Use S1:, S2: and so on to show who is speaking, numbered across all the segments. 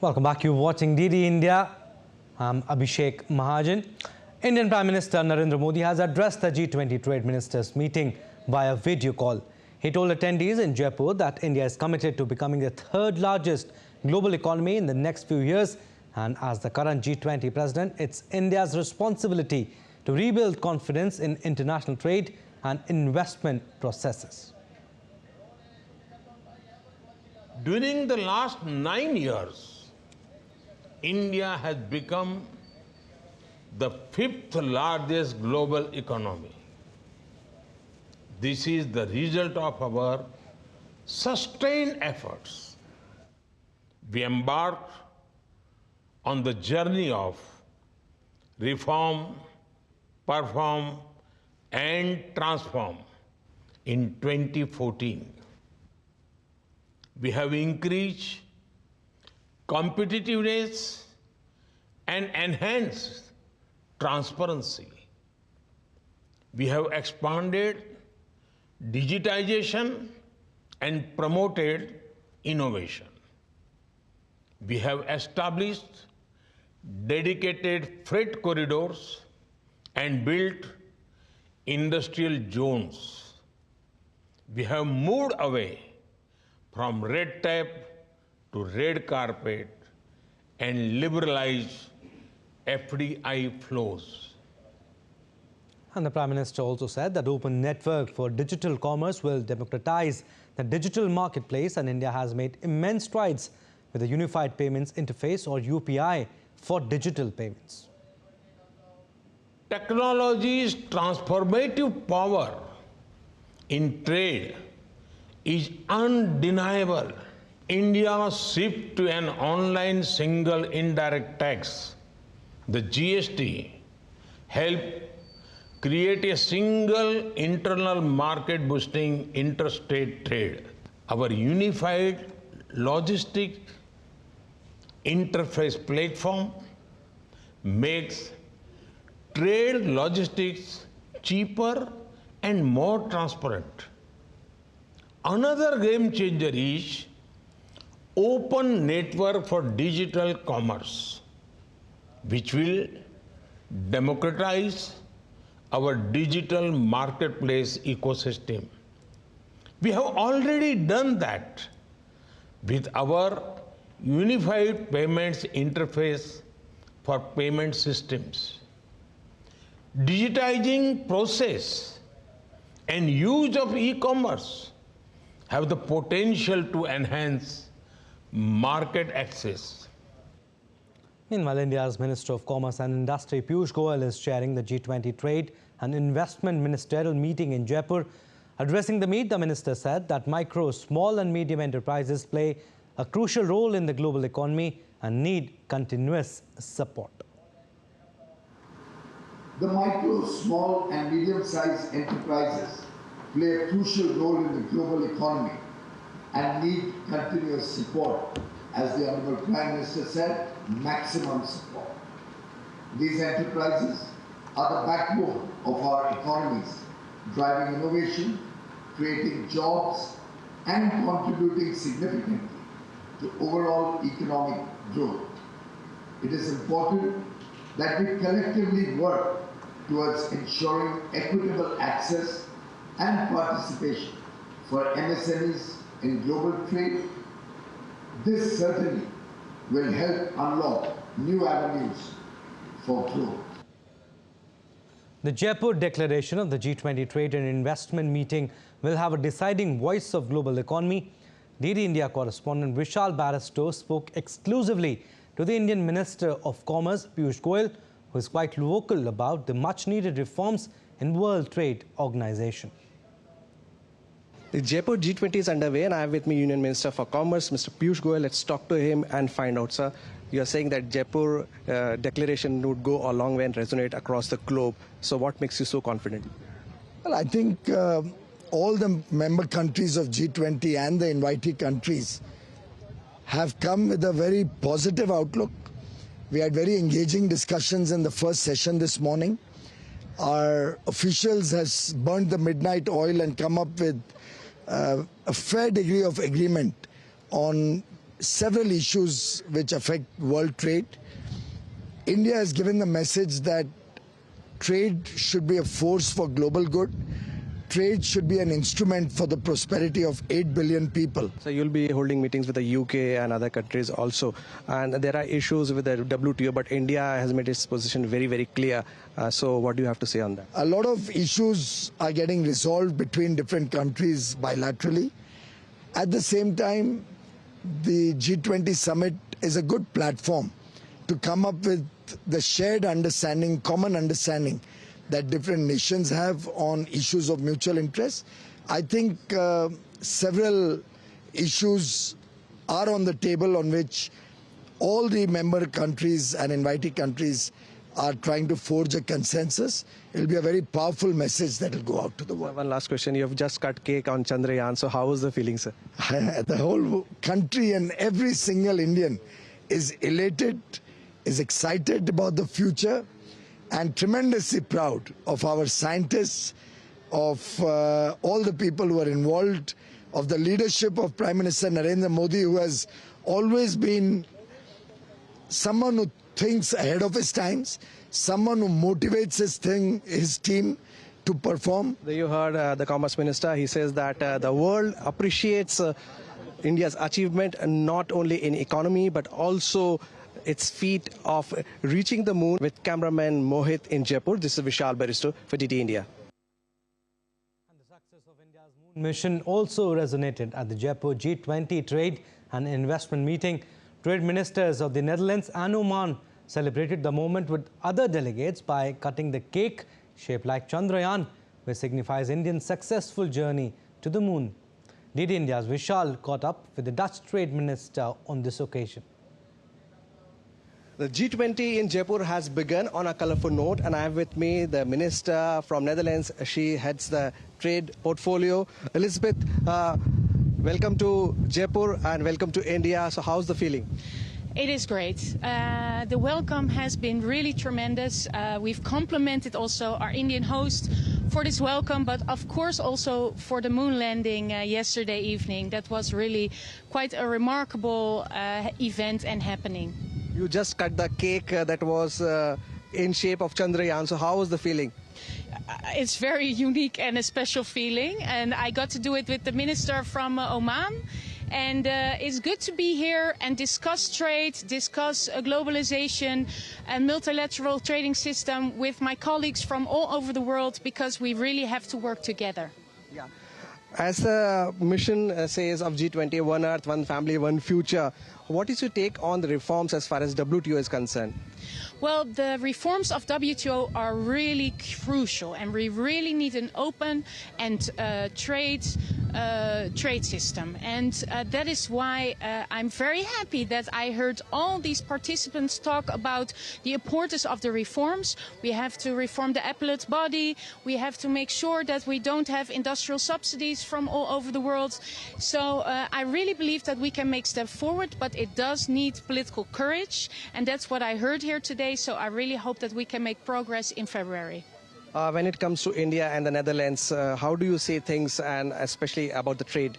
S1: Welcome back. You're watching DD India. I'm Abhishek Mahajan. Indian Prime Minister Narendra Modi has addressed the G20 trade ministers meeting via video call. He told attendees in Jaipur that India is committed to becoming the third largest global economy in the next few years. And as the current G20 president, it's India's responsibility to rebuild confidence in international trade and investment processes.
S2: During the last 9 years, India has become the fifth largest global economy. This is the result of our sustained efforts. We embarked on the journey of reform, perform, and transform in 2014. We have increased competitiveness and enhanced transparency. We have expanded digitization and promoted innovation. We have established dedicated freight corridors and built industrial zones. We have moved away from red tape to red carpet and liberalized FDI flows.
S1: And the Prime Minister also said that open network for digital commerce will democratize the digital marketplace, and India has made immense strides with the Unified Payments Interface or UPI for digital payments.
S2: Technology's transformative power in trade is undeniable. India's shift to an online single indirect tax, the GST, helped create a single internal market boosting interstate trade. Our unified logistic interface platform makes trade logistics cheaper and more transparent. Another game changer is open network for digital commerce, which will democratize our digital marketplace ecosystem. We have already done that with our Unified Payments Interface for payment systems. Digitizing process and use of e-commerce have the potential to enhance market access.
S1: Meanwhile, India's Minister of Commerce and Industry Piyush Goyal is chairing the G20 Trade and Investment Ministerial meeting in Jaipur. Addressing the meet, the minister said that micro, small and medium enterprises play a crucial role in the global economy and need continuous support.
S3: The micro, small and medium-sized enterprises play a crucial role in the global economy and need continuous support. As the Honorable Prime Minister said, maximum support. These enterprises are the backbone of our economies, driving innovation, creating jobs, and contributing significantly to overall economic growth. It is important that we collectively work towards ensuring equitable access and participation for MSMEs in global trade. This certainly will help unlock new avenues for growth.
S1: The Jaipur declaration of the G20 Trade and Investment meeting will have a deciding voice of global economy. DD India correspondent Vishal Barrister spoke exclusively to the Indian Minister of Commerce, Piyush Goyal, who is quite vocal about the much-needed reforms in World Trade Organization.
S4: The Jaipur G20 is underway, and I have with me Union Minister for Commerce, Mr. Piyush Goyal. Let's talk to him and find out, sir. You are saying that Jaipur declaration would go a long way and resonate across the globe. So what makes you so confident?
S5: Well, I think all the member countries of G20 and the invitee countries have come with a very positive outlook. We had very engaging discussions in the first session this morning. Our officials has burnt the midnight oil and come up with a fair degree of agreement on several issues which affect world trade. India has given the message that trade should be a force for global good. Trade should be an instrument for the prosperity of 8 billion people.
S4: So you'll be holding meetings with the UK and other countries also. And there are issues with the WTO, but India has made its position very, very clear. So what do you have to say on that?
S5: A lot of issues are getting resolved between different countries bilaterally. At the same time, the G20 summit is a good platform to come up with the shared understanding, common understanding that different nations have on issues of mutual interest. I think several issues are on the table on which all the member countries and invitee countries are trying to forge a consensus. It will be a very powerful message that will go out to the world.
S4: One last question. You have just cut cake on Chandrayaan. So how was the feeling, sir?
S5: The whole country and every single Indian is elated, is excited about the future, and tremendously proud of our scientists, of all the people who are involved, of the leadership of Prime Minister Narendra Modi, who has always been someone who thinks ahead of his times, someone who motivates his team to perform.
S4: You heard the Commerce Minister. He says that the world appreciates India's achievement not only in economy but also its feat of reaching the moon. With cameraman Mohit in Jaipur, this is Vishal Baristo for DD India.
S1: And the success of India's moon mission also resonated at the Jaipur G20 Trade and Investment Meeting. Trade ministers of the Netherlands and Oman celebrated the moment with other delegates by cutting the cake shaped like Chandrayaan, which signifies India's successful journey to the moon. DD India's Vishal caught up with the Dutch trade minister on this occasion.
S4: The G20 in Jaipur has begun on a colorful note, and I have with me the minister from Netherlands. She heads the trade portfolio. Elizabeth, welcome to Jaipur and welcome to India. So how's the feeling?
S6: It is great. The welcome has been really tremendous. We've complimented also our Indian host for this welcome, but of course also for the moon landing yesterday evening. That was really quite a remarkable event and happening.
S4: You just cut the cake that was in shape of Chandrayaan. So how was the feeling?
S6: It's very unique and a special feeling, and I got to do it with the minister from Oman. And it's good to be here and discuss trade, discuss globalization and multilateral trading system with my colleagues from all over the world, because we really have to work together.
S4: Yeah. As the mission says of G20, one earth, one family, one future, what is your take on the reforms as far as WTO is concerned?
S6: Well, the reforms of WTO are really crucial, and we really need an open and trade system. And that is why I'm very happy that I heard all these participants talk about the importance of the reforms. We have to reform the appellate body. We have to make sure that we don't have industrial subsidies from all over the world. So I really believe that we can make steps forward, but it does need political courage. And that's what I heard here today. So I really hope that we can make progress in February.
S4: When it comes to India and the Netherlands, how do you see things, and especially about the trade?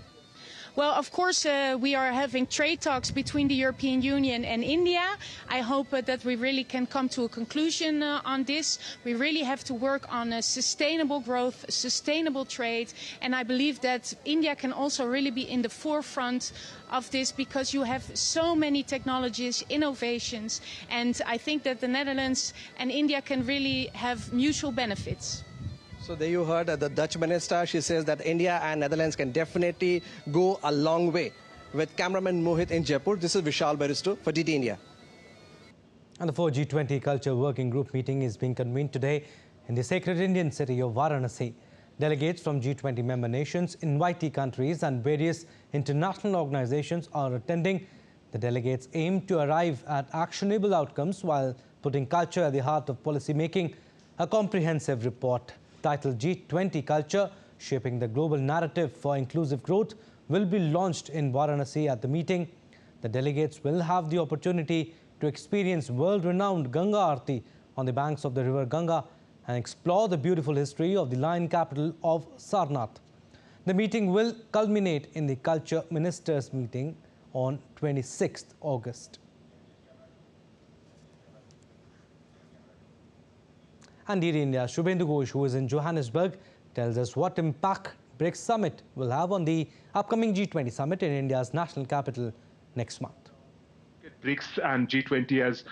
S6: Well, of course, we are having trade talks between the European Union and India. I hope that we really can come to a conclusion on this. We really have to work on sustainable growth, sustainable trade. And I believe that India can also really be in the forefront of this, because you have so many technologies, innovations. And I think that the Netherlands and India can really have mutual benefits.
S4: So there you heard the Dutch minister. She says that India and Netherlands can definitely go a long way. With cameraman Mohit in Jaipur, this is Vishal Baristo for DD India.
S1: And the 4G20 Culture Working Group meeting is being convened today in the sacred Indian city of Varanasi. Delegates from G20 member nations, invitee countries and various international organizations are attending. The delegates aim to arrive at actionable outcomes while putting culture at the heart of policy making. A comprehensive report titled G20 Culture, Shaping the Global Narrative for Inclusive Growth, will be launched in Varanasi at the meeting. The delegates will have the opportunity to experience world-renowned Ganga Aarti on the banks of the river Ganga and explore the beautiful history of the lion capital of Sarnath. The meeting will culminate in the Culture Ministers meeting on 26th August. And DD India's Shubhendu Ghosh, who is in Johannesburg, tells us what impact BRICS summit will have on the upcoming G20 summit in India's national capital next month.
S7: BRICS and G20 as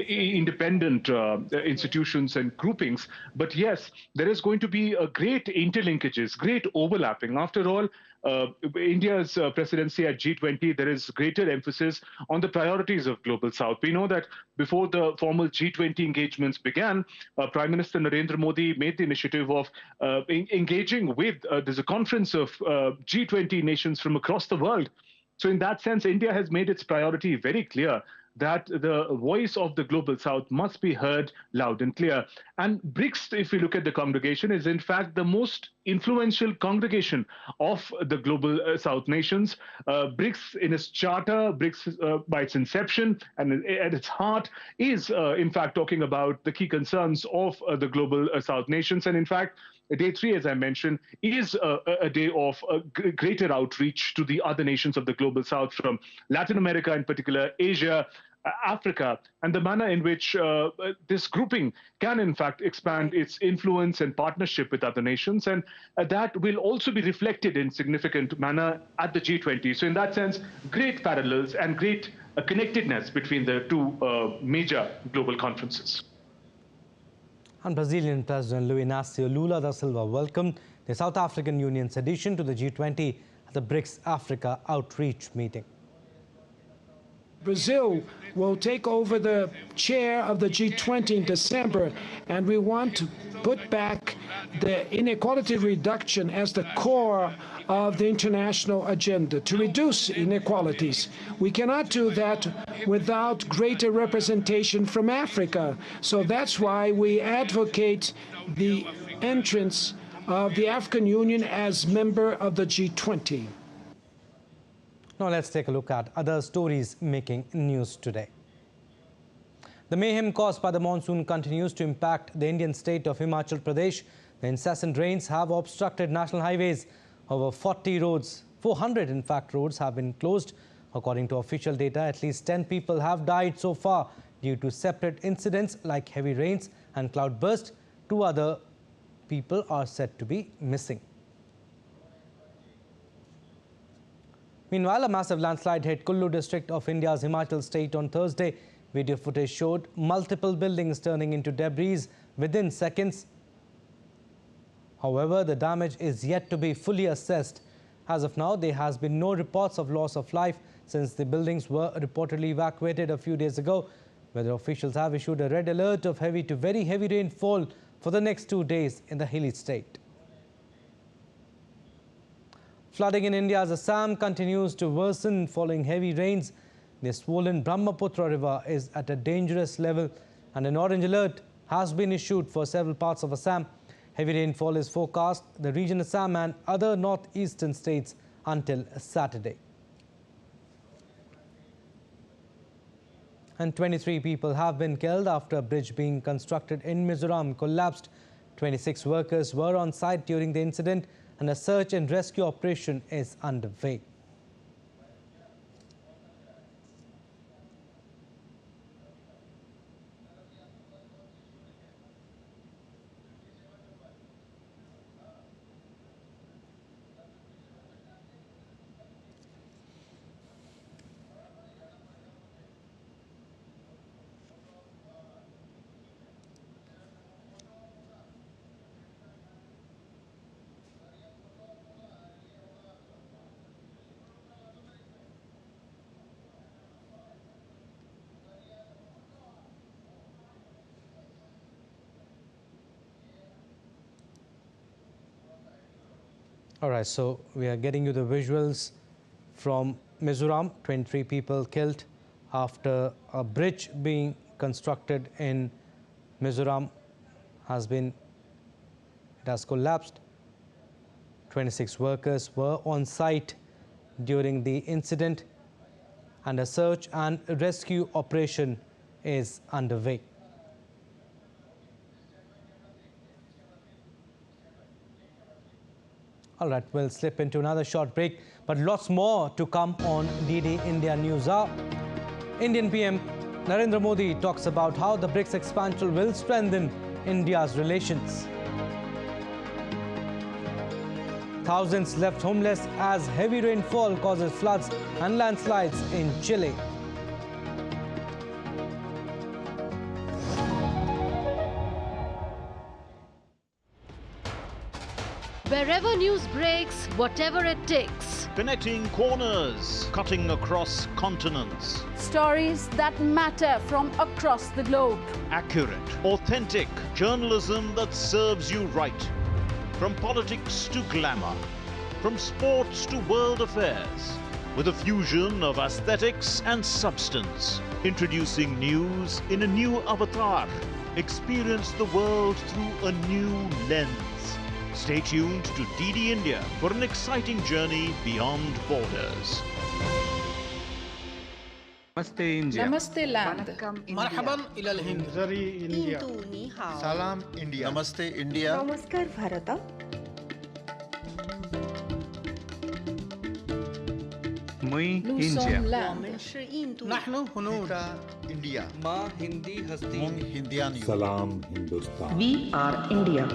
S7: independent institutions and groupings. But yes, there is going to be a great interlinkages, great overlapping. After all, India's presidency at G20, there is greater emphasis on the priorities of Global South. We know that before the formal G20 engagements began, Prime Minister Narendra Modi made the initiative of engaging with, there's a conference of G20 nations from across the world. So in that sense, India has made its priority very clear that the voice of the Global South must be heard loud and clear. And BRICS, if we look at the congregation, is in fact the most influential congregation of the Global South nations. BRICS in its charter, BRICS by its inception and at its heart is in fact talking about the key concerns of the Global South nations. And in fact, Day 3, as I mentioned, is a day of greater outreach to the other nations of the Global South, from Latin America in particular, Asia, Africa, and the manner in which this grouping can in fact expand its influence and partnership with other nations. And that will also be reflected in significant manner at the G20. So in that sense, great parallels and great connectedness between the two major global conferences.
S1: And Brazilian President Luiz Inácio Lula da Silva welcomed the South African Union's addition to the G20 at the BRICS Africa Outreach meeting.
S8: Brazil will take over the chair of the G20 in December, and we want to put back the inequality reduction as the core of the international agenda, to reduce inequalities. We cannot do that without greater representation from Africa. So that's why we advocate the entrance of the African Union as member of the G20.
S1: Now let's take a look at other stories making news today. The mayhem caused by the monsoon continues to impact the Indian state of Himachal Pradesh. The incessant rains have obstructed national highways. Over 400 in fact roads have been closed. According to official data, at least 10 people have died so far due to separate incidents like heavy rains and cloudburst. 2 other people are said to be missing. Meanwhile, a massive landslide hit Kullu district of India's Himachal state on Thursday. Video footage showed multiple buildings turning into debris within seconds. However, the damage is yet to be fully assessed. As of now, there has been no reports of loss of life since the buildings were reportedly evacuated a few days ago. Weather officials have issued a red alert of heavy to very heavy rainfall for the next 2 days in the hilly state. Flooding in India's Assam continues to worsen following heavy rains. The swollen Brahmaputra river is at a dangerous level and an orange alert has been issued for several parts of Assam. Heavy rainfall is forecast the region Assam and other northeastern states until Saturday. And 23 people have been killed after a bridge being constructed in Mizoram collapsed. 26 workers were on site during the incident and a search and rescue operation is underway. All right, so we are getting you the visuals from Mizoram. 23 people killed after a bridge being constructed in Mizoram has collapsed. 26 workers were on site during the incident and a search and rescue operation is underway. All right, we'll slip into another short break, but lots more to come on DD India News Hour. Indian PM Narendra Modi talks about how the BRICS expansion will strengthen India's relations. Thousands left homeless as heavy rainfall causes floods and landslides in Chile.
S9: Wherever news breaks, whatever it takes.
S10: Connecting corners, cutting across continents.
S11: Stories that matter from across the globe.
S10: Accurate, authentic journalism that serves you right. From politics to glamour, from sports to world affairs, with a fusion of aesthetics and substance. Introducing news in a new avatar. Experience the world through a new lens. Stay tuned to DD India for an exciting journey beyond borders.
S12: Namaste India.
S11: Namaste land.
S13: Marhaban ila al-Hind.
S12: Zari India.
S13: Salam India.
S14: Namaste India.
S15: Namaskar Bharata.
S12: Mui India.
S13: Nahnu Hunud.
S14: India.
S4: Ma Hindi Hasti.
S14: Mung Hindian.
S16: Salam Hindustan.
S15: We are India.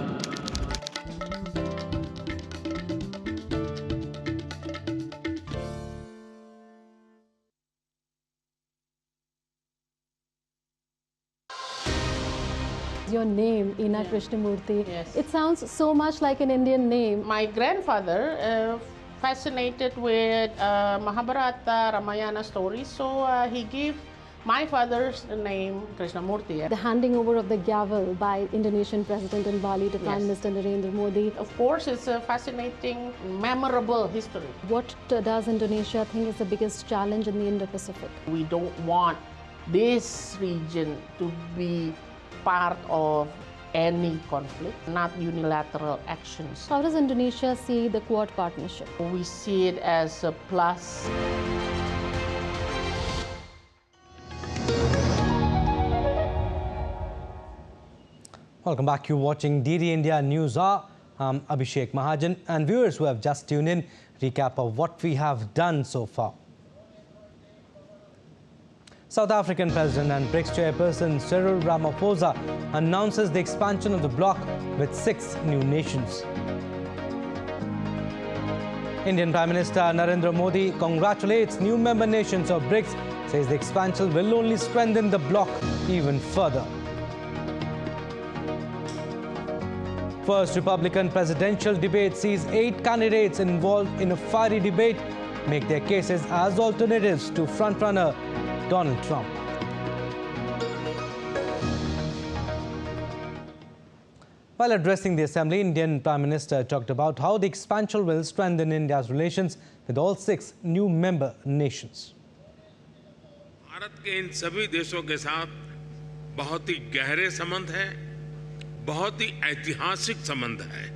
S11: Your name, Ina Krishnamurthy.
S17: Yes.
S11: It sounds so much like an Indian name.
S17: My grandfather fascinated with Mahabharata, Ramayana stories, so he gave my father's name Krishnamurthy.
S11: The handing over of the gavel by Indonesian President in Bali to Prime Minister Narendra Modi.
S17: Of course, it's a fascinating, memorable history.
S11: What does Indonesia think is the biggest challenge in the Indo-Pacific?
S17: We don't want this region to be part of any conflict, not unilateral actions.
S11: How does Indonesia see the Quad partnership?
S17: We see it as a plus.
S1: Welcome back. You're watching DD India News Hour. I'm Abhishek Mahajan, and viewers who have just tuned in, recap of what we have done so far. South African President and BRICS Chairperson Cyril Ramaphosa announces the expansion of the bloc with 6 new nations. Indian Prime Minister Narendra Modi congratulates new member nations of BRICS, says the expansion will only strengthen the bloc even further. First Republican presidential debate sees 8 candidates involved in a fiery debate make their cases as alternatives to frontrunner Donald Trump. While addressing the Assembly, Indian Prime Minister talked about how the expansion will strengthen India's relations with all 6 new member nations.
S2: Bharat के इन सभी देशों के साथ बहुत ही गहरे संबंध हैं, बहुत ही ऐतिहासिक संबंध है।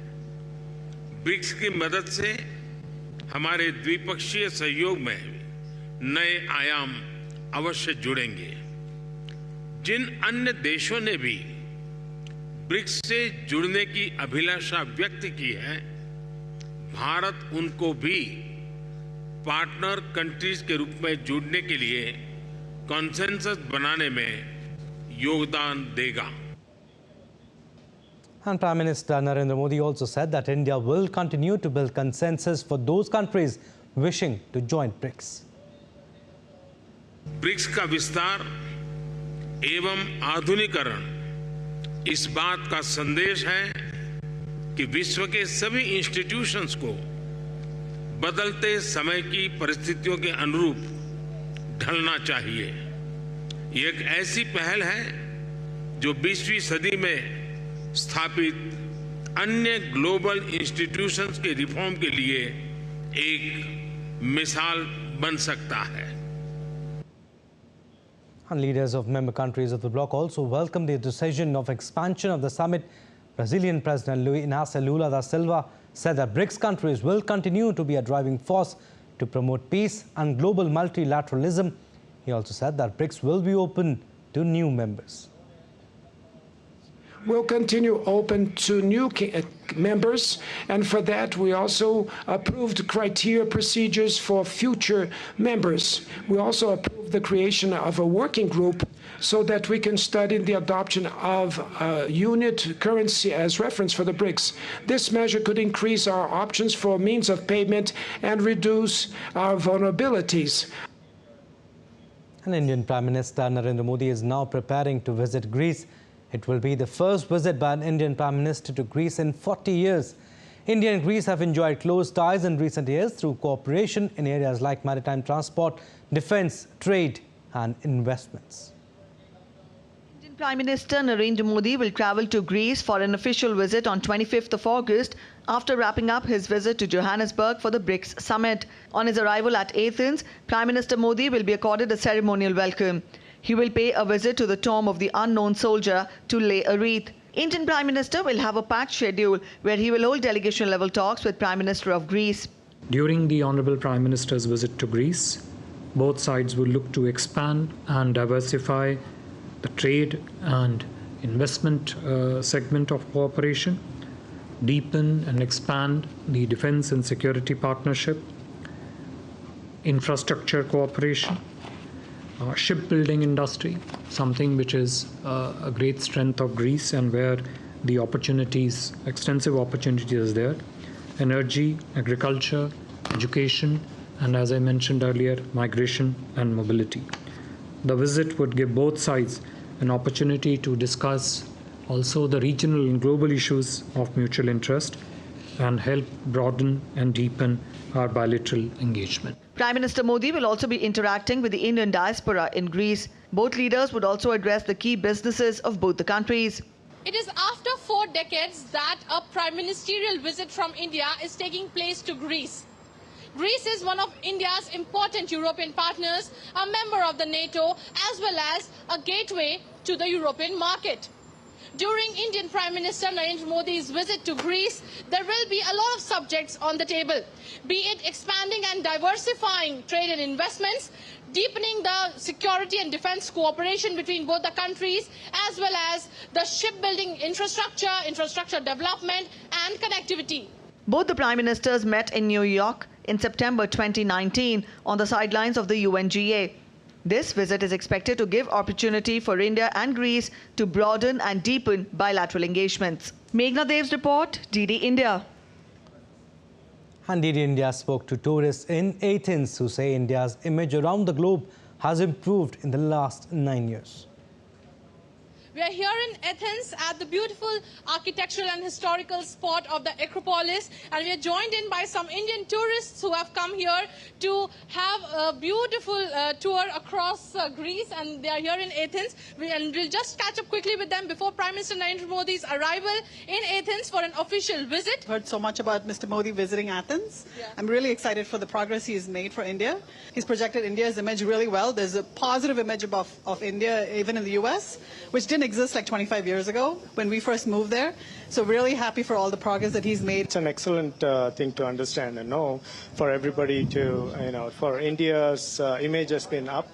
S2: ब्रिक्स की मदद से हमारे द्विपक्षीय सहयोग में नए आयाम अवश्य जुड़ेंगे। जिन अन्य देशों ने भी ब्रिक्स से जुड़ने की अभिलाषा व्यक्त की है, भारत उनको भी पार्टनर कंट्रीज के रूप में जुड़ने के लिए कॉन्सेंसस बनाने में योगदान देगा।
S1: And Prime Minister Narendra Modi also said that India will continue to build consensus for those countries wishing to join BRICS.
S2: BRICS का विस्तार एवं आधुनिकीकरण इस बात का संदेश है कि विश्व के सभी इंस्टीट्यूशंस को बदलते समय की परिस्थितियों के अनुरूप ढलना चाहिए। ये एक ऐसी पहल है जो 20वीं सदी में स्थापित अन्य ग्लोबल इंस्टीट्यूशंस के रिफॉर्म के लिए एक मिसाल बन सकता है।
S1: And leaders of member countries of the bloc also welcomed the decision of expansion of the summit. Brazilian President Luiz Inácio Lula da Silva said that BRICS countries will continue to be a driving force to promote peace and global multilateralism. He also said that BRICS will be open to new members.
S8: will continue open to new members, and for that we also approved criteria procedures for future members. We also approved the creation of a working group so that we can study the adoption of unit currency as reference for the BRICS. This measure could increase our options for means of payment and reduce our vulnerabilities.
S1: And Indian Prime Minister Narendra Modi is now preparing to visit Greece. It will be the first visit by an Indian Prime Minister to Greece in 40 years. India and Greece have enjoyed close ties in recent years through cooperation in areas like maritime transport, defence, trade and investments.
S16: Indian Prime Minister Narendra Modi will travel to Greece for an official visit on 25th of August after wrapping up his visit to Johannesburg for the BRICS summit. On his arrival at Athens, Prime Minister Modi will be accorded a ceremonial welcome. He will pay a visit to the tomb of the unknown soldier to lay a wreath. Indian Prime Minister will have a packed schedule where he will hold delegation-level talks with Prime Minister of Greece.
S18: During the Honourable Prime Minister's visit to Greece, both sides will look to expand and diversify the trade and investment segment of cooperation, deepen and expand the defence and security partnership, infrastructure cooperation, shipbuilding industry, something which is a great strength of Greece and where the opportunities, extensive opportunities are there, energy, agriculture, education, and as I mentioned earlier, migration and mobility. The visit would give both sides an opportunity to discuss also the regional and global issues of mutual interest and help broaden and deepen our bilateral engagement.
S16: Prime Minister Modi will also be interacting with the Indian diaspora in Greece. Both leaders would also address the key businesses of both the countries.
S19: It is after 4 decades that a prime ministerial visit from India is taking place to Greece. Greece is one of India's important European partners, a member of the NATO, as well as a gateway to the European market. During Indian Prime Minister Narendra Modi's visit to Greece, there will be a lot of subjects on the table, be it expanding and diversifying trade and investments, deepening the security and defense cooperation between both the countries, as well as the shipbuilding infrastructure development and connectivity.
S16: Both the Prime Ministers met in New York in September 2019 on the sidelines of the UNGA. This visit is expected to give opportunity for India and Greece to broaden and deepen bilateral engagements. Meghna Dev's report, DD India.
S1: And DD India spoke to tourists in Athens who say India's image around the globe has improved in the last 9 years.
S19: We are here in Athens at the beautiful architectural and historical spot of the Acropolis, and we are joined in by some Indian tourists who have come here to have a beautiful tour across Greece, and they are here in Athens. We'll just catch up quickly with them before Prime Minister Narendra Modi's arrival in Athens for an official visit.
S20: Heard so much about Mr. Modi visiting Athens. Yeah. I'm really excited for the progress he has made for India. He's projected India's image really well. There's a positive image of India even in the US, which didn't exist like 25 years ago when we first moved there. So really happy for all the progress that he's made.
S21: It's an excellent thing to understand and know for everybody to, for India's image has been up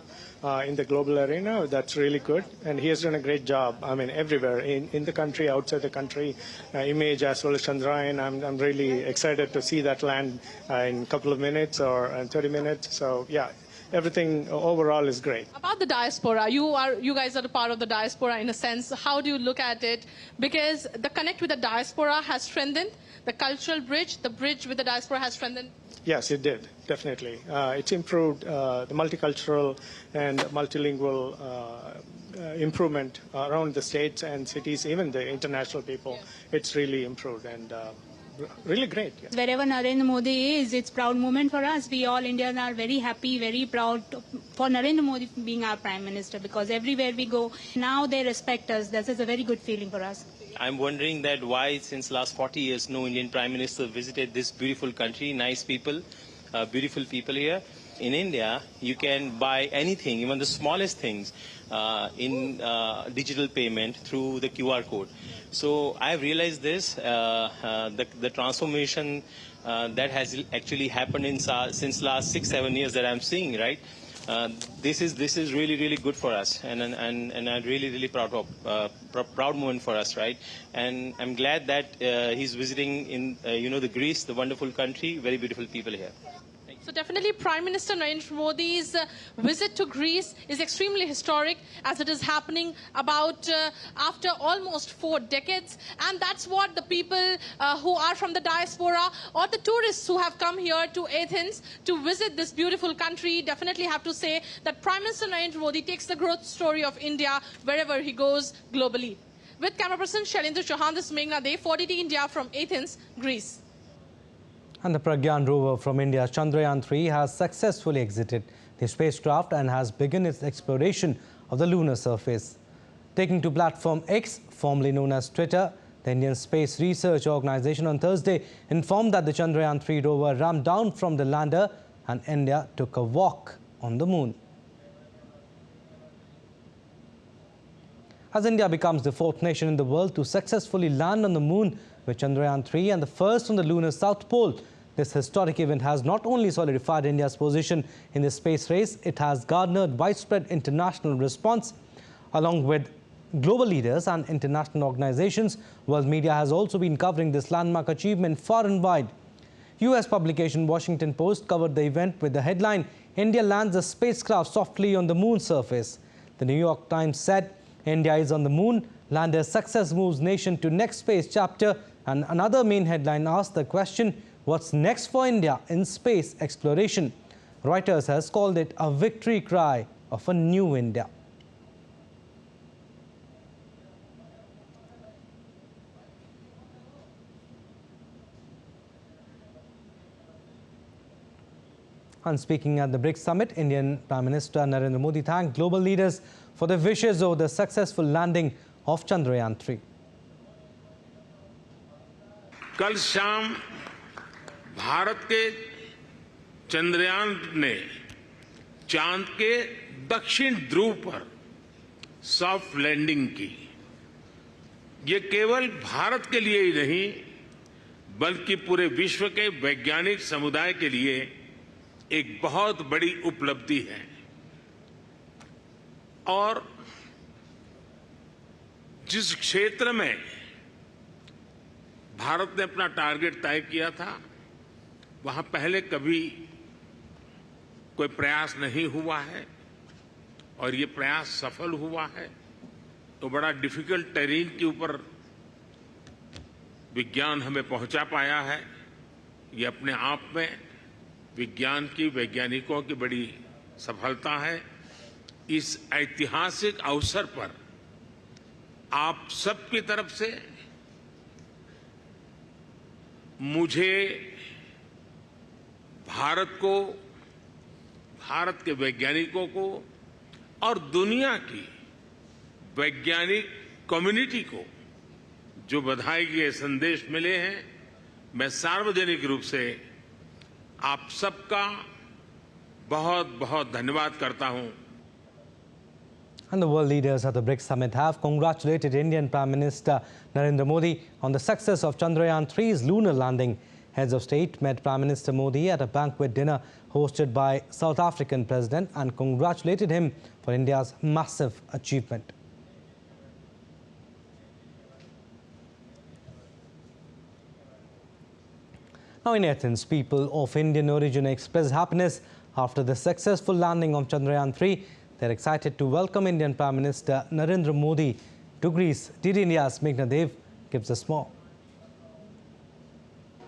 S21: in the global arena. That's really good. And he has done a great job, I mean, everywhere, in the country, outside the country, image as well as Chandrayaan. I'm really excited to see that land in a couple of minutes or 30 minutes. So, yeah. Everything overall is great.
S19: About the diaspora, you guys are a part of the diaspora in a sense. How do you look at it? Because the connect with the diaspora has strengthened, the cultural bridge, the bridge with the diaspora has strengthened.
S21: Yes, it did, definitely. It's improved the multicultural and multilingual improvement around the states and cities, even the international people. Yeah. It's really improved and really great. Yeah.
S22: Wherever Narendra Modi is, it's a proud moment for us. We all Indians are very happy, very proud for Narendra Modi being our Prime Minister, because everywhere we go, now they respect us. This is a very good feeling for us.
S23: I'm wondering that why since last 40 years no Indian Prime Minister visited this beautiful country, nice people, beautiful people here. In India, you can buy anything, even the smallest things, in digital payment through the QR code. So I've realized this, the transformation that has actually happened since last 6-7 years that I'm seeing, right? This is really good for us, and a really proud moment for us, right? And I'm glad that he's visiting in the Greece, the wonderful country, very beautiful people here.
S19: So definitely Prime Minister Narendra Modi's visit to Greece is extremely historic, as it is happening about after almost 4 decades. And that's what the people who are from the diaspora or the tourists who have come here to Athens to visit this beautiful country definitely have to say that Prime Minister Narendra Modi takes the growth story of India wherever he goes globally. With camera person Shailendra Chauhan, this is Meghna Dev for DD India from Athens, Greece.
S1: And the Pragyan rover from India's Chandrayaan-3 has successfully exited the spacecraft and has begun its exploration of the lunar surface. Taking to platform X, formerly known as Twitter, the Indian Space Research Organization on Thursday informed that the Chandrayaan-3 rover ramped down from the lander and India took a walk on the moon. As India becomes the 4th nation in the world to successfully land on the moon with Chandrayaan-3 and the first on the lunar south pole, this historic event has not only solidified India's position in the space race, it has garnered widespread international response. Along with global leaders and international organizations, world media has also been covering this landmark achievement far and wide. US publication Washington Post covered the event with the headline, "India lands a spacecraft softly on the moon's surface." The New York Times said, "India is on the moon, lander's success moves nation to next space chapter." And another main headline asked the question, what's next for India in space exploration? Reuters has called it a victory cry of a new India. And speaking at the BRICS summit, Indian Prime Minister Narendra Modi thanked global leaders for their wishes over the successful landing of Chandrayaan-3.
S2: कल शाम भारत के चंद्रयान ने चांद के दक्षिण ध्रुव पर soft landing की। ये केवल भारत के लिए ही नहीं, बल्कि पूरे विश्व के वैज्ञानिक समुदाय के लिए एक बहुत बड़ी उपलब्धि है। और जिस क्षेत्र में भारत ने अपना टारगेट तय किया था, वहां पहले कभी कोई प्रयास नहीं हुआ है और ये प्रयास सफल हुआ है। तो बड़ा डिफिकल्ट टेरेन के ऊपर विज्ञान हमें पहुंचा पाया है। ये अपने आप में विज्ञान की, वैज्ञानिकों की बड़ी सफलता है। इस ऐतिहासिक अवसर पर आप सबकी तरफ से मुझे भारत को, भारत के वैज्ञानिकों को और दुनिया की वैज्ञानिक कम्युनिटी को जो बधाई के संदेश मिले हैं, मैं सार्वजनिक रूप से आप सबका बहुत बहुत धन्यवाद करता हूं।
S1: And the world leaders at the BRICS summit have congratulated Indian Prime Minister Narendra Modi on the success of Chandrayaan-3's lunar landing. Heads of state met Prime Minister Modi at a banquet dinner hosted by South African President and congratulated him for India's massive achievement. Now in Athens, people of Indian origin expressed happiness after the successful landing of Chandrayaan-3. They're excited to welcome Indian Prime Minister Narendra Modi to Greece. DD India's Meghna Dev gives us more.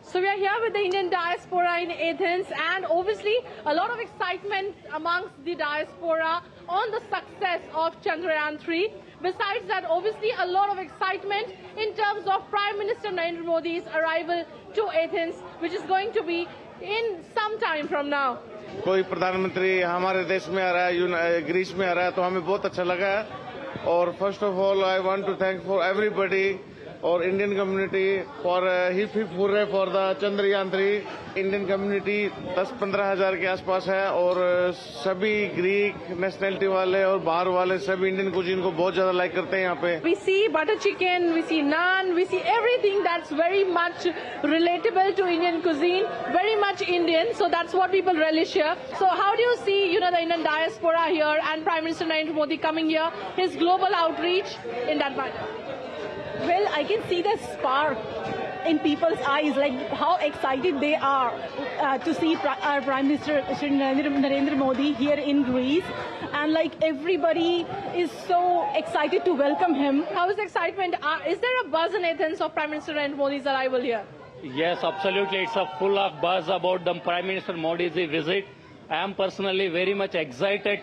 S19: So we are here with the Indian diaspora in Athens, and obviously a lot of excitement amongst the diaspora on the success of Chandrayaan-3. Besides that, obviously a lot of excitement in terms of Prime Minister Narendra Modi's arrival to Athens, which is going to be in some time from now.
S3: कोई प्रधानमंत्री हमारे देश में आ रहा है, Greece में आ रहा है, तो हमें बहुत अच्छा लगा। और first of all I want to thank for everybody, और Indian community for hip hip hurray for the Chandrayaan 3। Indian community 10-15 हज़ार के आसपास है और सभी ग्रीक नेशनैलिटी वाले और बाहर वाले सभी इंडियन कुजीन को बहुत ज्यादा लाइक करते हैं यहाँ पे।
S19: We see butter chicken, we see naan, we see everything that's very much relatable to Indian cuisine, very much Indian. So that's what people relish here. So how do you see, the Indian diaspora here and Prime Minister Narendra Modi coming here, his global outreach in that matter?
S5: Well, I can see the spark in people's eyes, like how excited they are to see our Prime Minister Shri Narendra Modi here in Greece, and like everybody is so excited to welcome him.
S19: How is the excitement? Is there a buzz in Athens of Prime Minister Narendra Modi's arrival here?
S6: Yes, absolutely. It's a full of buzz about the Prime Minister Modi's visit. I am personally very much excited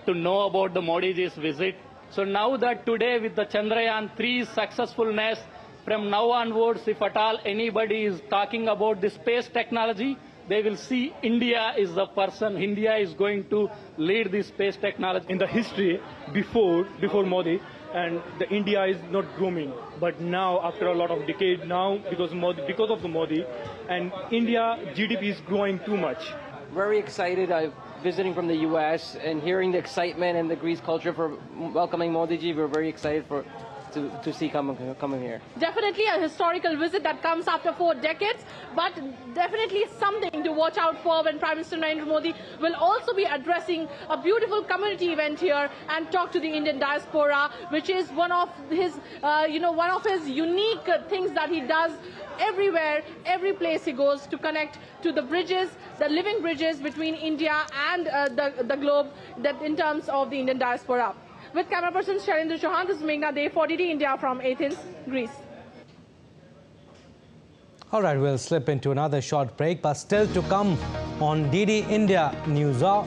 S6: to know about the Modi's visit. So now that today with the Chandrayaan 3 successfulness, from now onwards, if at all anybody is talking about the space technology, they will see India is the person, India is going to lead the space technology.
S7: In the history before Modi, and the India is not grooming, but now after a lot of decade now, because of the Modi, and India GDP is growing too much.
S24: Very excited. I'm visiting from the US and hearing the excitement and the Greece culture for welcoming Modi ji. We're very excited to see coming here.
S19: Definitely a historical visit that comes after 4 decades, but definitely something to watch out for when Prime Minister Narendra Modi will also be addressing a beautiful community event here and talk to the Indian diaspora, which is one of his, one of his unique things that he does everywhere, every place he goes, to connect to the bridges, the living bridges between India and the globe, that in terms of the Indian diaspora. With camera person Shailendra Chauhan, this is Meghna Dey for DD India from Athens, Greece.
S1: All right, we'll slip into another short break, but still to come on DD India News Hour.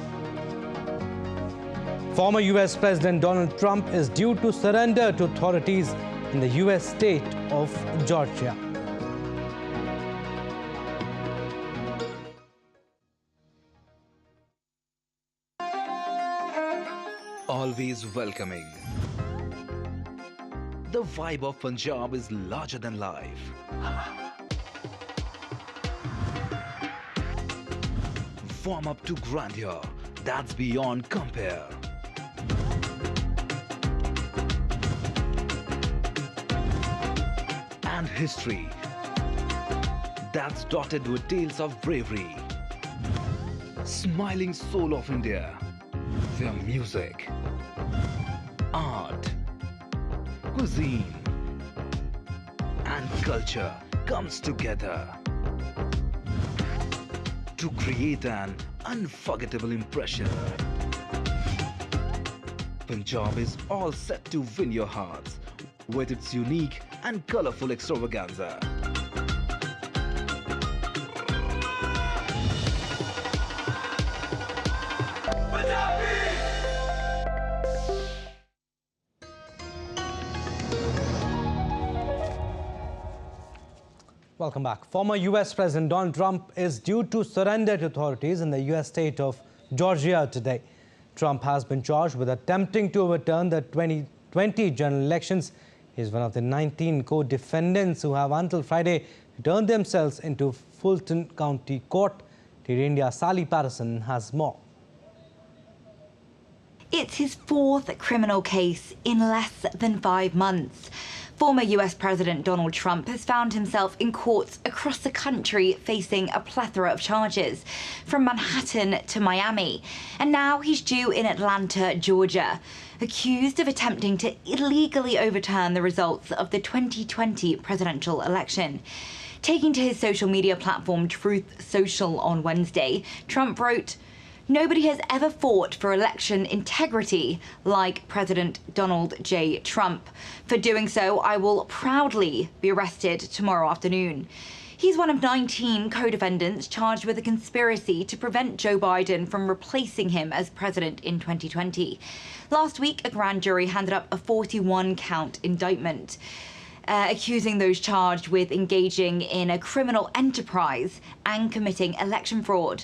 S1: Former US President Donald Trump is due to surrender to authorities in the US state of Georgia.
S25: Always welcoming. The vibe of Punjab is larger than life. Warm up to grandeur that's beyond compare. And history that's dotted with tales of bravery. Smiling soul of India, where music, art, cuisine and culture comes together to create an unforgettable impression. Punjab is all set to win your hearts with its unique and colorful extravaganza.
S1: Welcome back. Former US President Donald Trump is due to surrender to authorities in the US state of Georgia today. Trump has been charged with attempting to overturn the 2020 general elections. He is one of the 19 co-defendants who have until Friday returned themselves into Fulton County Court. DD India Sally Patterson has more.
S26: It's his 4th criminal case in less than 5 months. Former US President Donald Trump has found himself in courts across the country facing a plethora of charges, from Manhattan to Miami. And now he's due in Atlanta, Georgia, accused of attempting to illegally overturn the results of the 2020 presidential election. Taking to his social media platform Truth Social on Wednesday, Trump wrote, "Nobody has ever fought for election integrity like President Donald J. Trump. For doing so, I will proudly be arrested tomorrow afternoon." He's one of 19 co-defendants charged with a conspiracy to prevent Joe Biden from replacing him as president in 2020. Last week, a grand jury handed up a 41-count indictment, accusing those charged with engaging in a criminal enterprise and committing election fraud.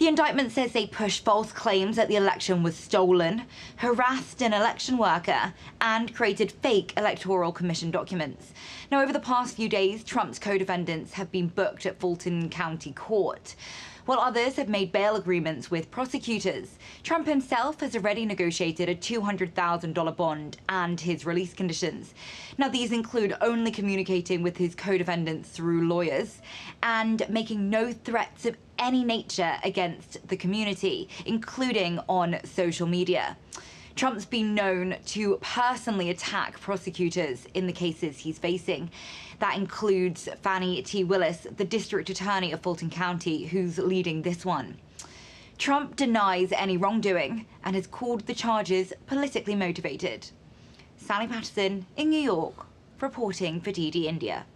S26: The indictment says they pushed false claims that the election was stolen, harassed an election worker, and created fake Electoral Commission documents. Now, over the past few days, Trump's co-defendants have been booked at Fulton County Court, while others have made bail agreements with prosecutors. Trump himself has already negotiated a $200,000 bond and his release conditions. Now, these include only communicating with his co-defendants through lawyers and making no threats of any nature against the community, including on social media. Trump's been known to personally attack prosecutors in the cases he's facing. That includes Fannie T. Willis, the district attorney of Fulton County, who's leading this one. Trump denies any wrongdoing and has called the charges politically motivated. Sally Patterson in New York, reporting for DD India.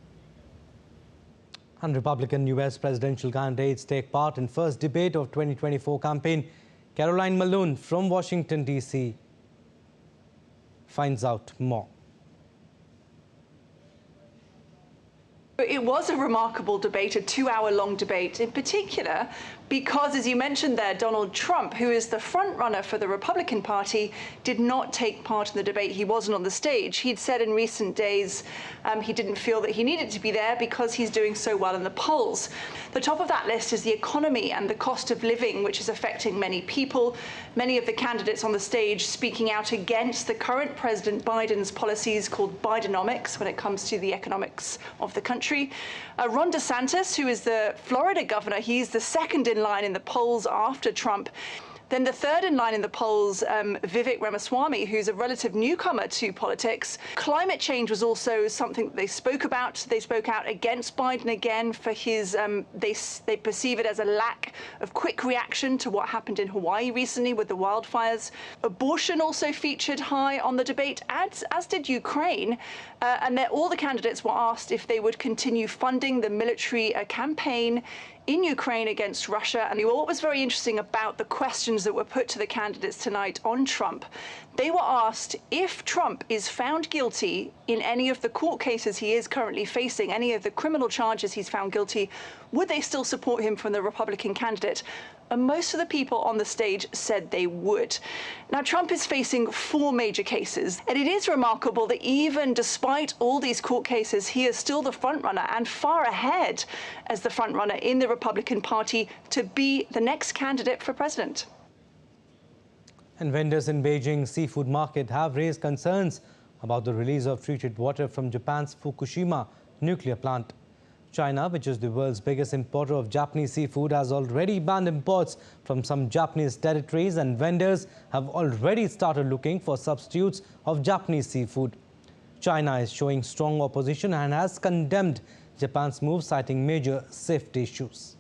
S1: And Republican U.S. presidential candidates take part in first debate of 2024 campaign. Caroline Malone from Washington, D.C. finds out more.
S4: It was a remarkable debate, a 2-hour-long debate, in particular because, as you mentioned there, Donald Trump, who is the front-runner for the Republican Party, did not take part in the debate. He wasn't on the stage. He'd said in recent days he didn't feel that he needed to be there because he's doing so well in the polls. The top of that list is the economy and the cost of living, which is affecting many people. Many of the candidates on the stage speaking out against the current President Biden's policies called Bidenomics when it comes to the economics of the country. Ron DeSantis, who is the Florida governor, he's the second in line in the polls after Trump. Then the third in line in the polls, Vivek Ramaswamy, who's a relative newcomer to politics. Climate change was also something that they spoke about. They spoke out against Biden again for his, they perceive it as a lack of quick reaction to what happened in Hawaii recently with the wildfires. Abortion also featured high on the debate, as did Ukraine. And all the candidates were asked if they would continue funding the military campaign in Ukraine against Russia. And what was very interesting about the questions that were put to the candidates tonight on Trump, they were asked if Trump is found guilty in any of the court cases he is currently facing, any of the criminal charges he's found guilty, would they still support him from the Republican candidate? And most of the people on the stage said they would. Now, Trump is facing 4 major cases, and it is remarkable that even despite all these court cases, he is still the frontrunner and far ahead as the frontrunner in the Republican Party to be the next candidate for president.
S1: And vendors in Beijing seafood market have raised concerns about the release of treated water from Japan's Fukushima nuclear plant. China, which is the world's biggest importer of Japanese seafood, has already banned imports from some Japanese territories, and vendors have already started looking for substitutes of Japanese seafood. China is showing strong opposition and has condemned Japan's move, citing major safety issues.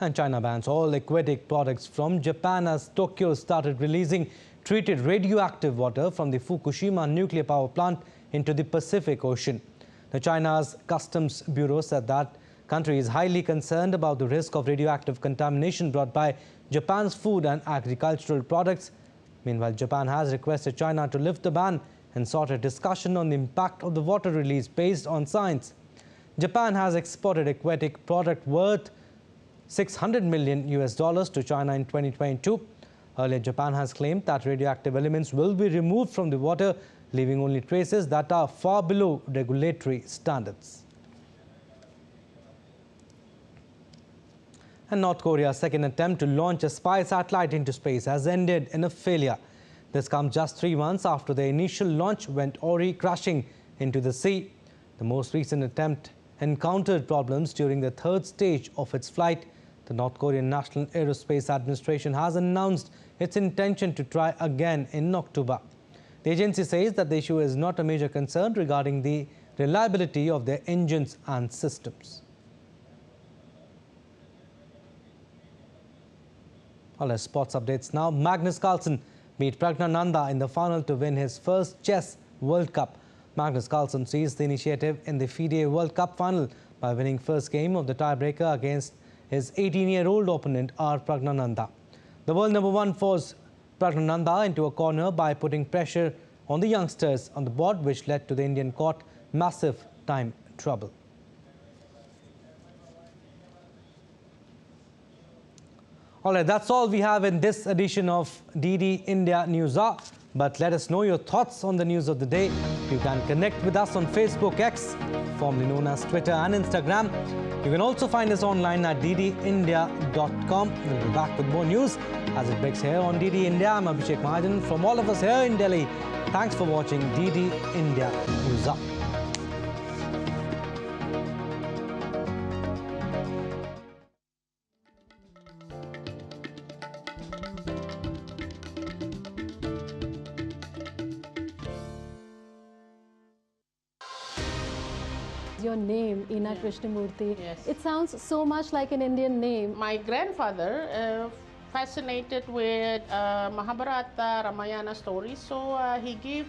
S1: And China bans all aquatic products from Japan as Tokyo started releasing treated radioactive water from the Fukushima nuclear power plant into the Pacific Ocean. Now, China's Customs Bureau said that country is highly concerned about the risk of radioactive contamination brought by Japan's food and agricultural products. Meanwhile, Japan has requested China to lift the ban and sought a discussion on the impact of the water release based on science. Japan has exported aquatic product worth $600 million to China in 2022. Earlier, Japan has claimed that radioactive elements will be removed from the water, leaving only traces that are far below regulatory standards. And North Korea's second attempt to launch a spy satellite into space has ended in a failure. This comes just 3 months after the initial launch went awry, crashing into the sea. The most recent attempt encountered problems during the third stage of its flight. The North Korean National Aerospace Administration has announced its intention to try again in October. The agency says that the issue is not a major concern regarding the reliability of their engines and systems. All our sports updates now. Magnus Carlsen beat Pragnananda in the final to win his first Chess World Cup. Magnus Carlsen seized the initiative in the FIDE World Cup final by winning first game of the tiebreaker against his 18-year-old opponent R. Pragnananda. The world number 1 forced Pragnananda into a corner by putting pressure on the youngsters on the board, which led to the Indian court massive time trouble. All right, that's all we have in this edition of DD India News Hour. But let us know your thoughts on the news of the day. You can connect with us on Facebook X, formerly known as Twitter and Instagram. You can also find us online at ddindia.com. We'll be back with more news as it breaks here on DD India. I'm Abhishek Mahajan. From all of us here in Delhi, thanks for watching DD India News Hour.
S11: Your name, Ina Krishnamurthy,
S17: Yes.
S11: it sounds so much like an Indian name.
S17: My grandfather fascinated with Mahabharata, Ramayana stories, so he gave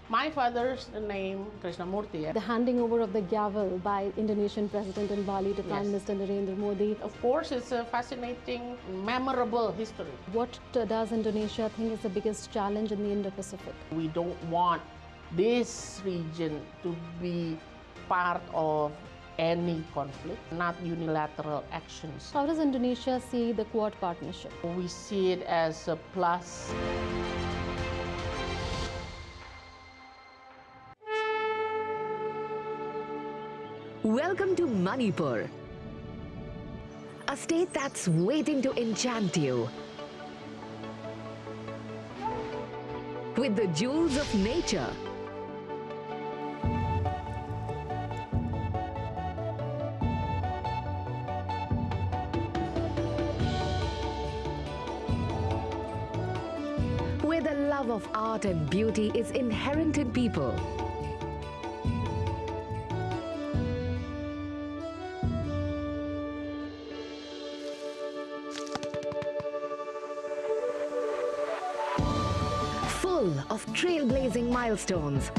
S17: my father's name Krishnamurthy.
S11: The handing over of the gavel by Indonesian President in Bali to Prime Minister Narendra Modi.
S17: Of course, it's a fascinating, memorable history.
S11: What does Indonesia think is the biggest challenge in the Indo-Pacific?
S17: We don't want this region to be part of any conflict, not unilateral actions.
S11: How does Indonesia see the Quad partnership?
S17: We see it as a plus.
S9: Welcome to Manipur, a state that's waiting to enchant you with the jewels of nature. Where the love of art and beauty is inherent in people. Full of trailblazing milestones.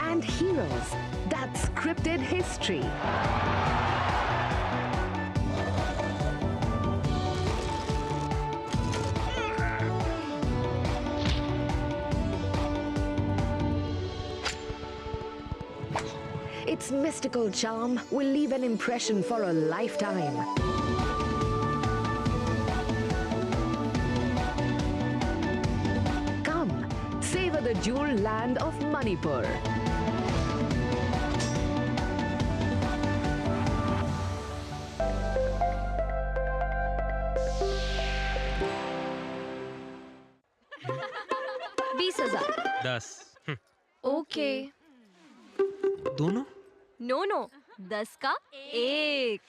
S9: And heroes that scripted history. Its mystical charm will leave an impression for a lifetime. Come, savor the jewel land of Manipur.
S10: $20,000
S12: okay
S10: दोनों
S12: no no 10 का एक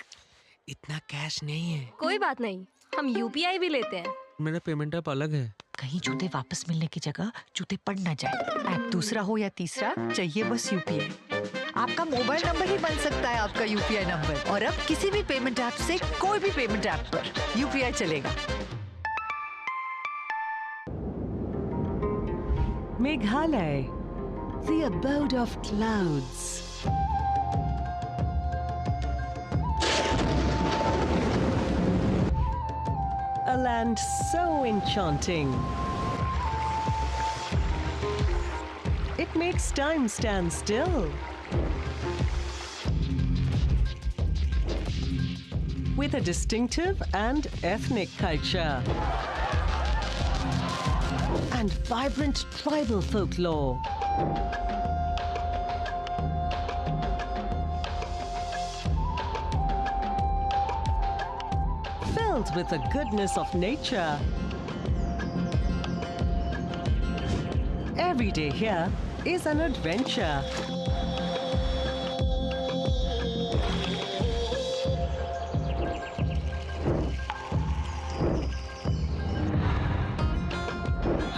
S10: इतना cash नहीं है
S12: कोई बात नहीं हम यूपीआई भी लेते हैं
S10: मेरा पेमेंट ऐप अलग है
S13: कहीं जूते वापस मिलने की जगह जूते पड़ ना जाए। ऐप दूसरा हो या तीसरा, चाहिए बस यूपीआई। आपका मोबाइल नंबर ही बन सकता है आपका यूपीआई नंबर। और अब किसी भी पेमेंट ऐप से कोई भी पेमेंट ऐप पर यूपीआई चलेगा।
S14: Meghalaya, the abode of clouds. A land so enchanting. It makes time stand still. With a distinctive and ethnic culture. And vibrant tribal folklore. Filled with the goodness of nature. Every day here is an adventure.